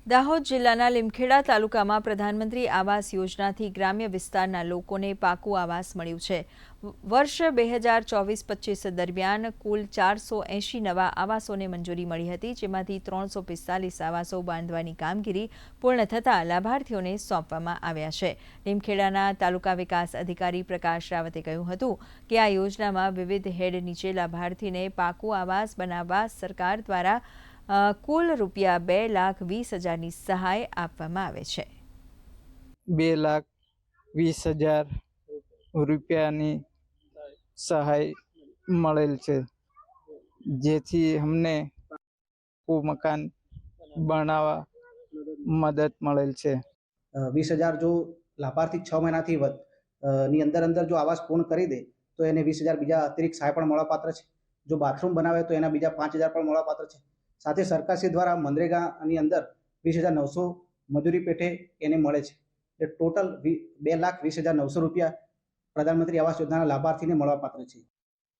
દાહોદ જિલ્લાના લીમખેડા તાલુકામાં પ્રધાનમંત્રી આવાસ યોજનાથી ગ્રામ્ય વિસ્તારના લોકોને પાકું આવાસ મળ્યું છે। વર્ષ 2024-25 દરમિયાન કુલ 480 નવા આવાસોને મંજૂરી મળી હતી, જેમાંથી 345 આવાસો બાંધવાની કામગીરી પૂર્ણ થતાં લાભાર્થીઓને સોંપવામાં આવ્યા છે। લીમખેડાના તાલુકા વિકાસ અધિકારી પ્રકાશ રાવતે કહ્યું હતું કે આ યોજનામાં વિવિધ હેડ નીચે લાભાર્થીને પાકું આવાસ બનાવવા સરકાર દ્વારા કુલ રૂપિયા 2,20,000ની સહાય આપવામાં આવે છે। 2,20,000 રૂપિયાની સહાય મળેલ છે, જેથી અમને મકાન બનાવવા મદદ મળેલ છે। 20,000 जो लाभार्थी 6 મહિનાથી ની અંદર જો આવાસ પૂર્ણ કરી દે તો એને 20,000 બીજા અતિરિક્ત સહાય પણ મળવાપાત્ર છે। જો બાથરૂમ બનાવે તો એના બીજા 5,000 પણ મળવાપાત્ર છે। સાથે સરકારશ્રી દ્વારા મનરેગાની અંદર 20,900 મજૂરી પેટે એને મળે છે। એટલે ટોટલ 2,20,900 રૂપિયા પ્રધાનમંત્રી આવાસ યોજનાના લાભાર્થીને મળવાપાત્ર છે।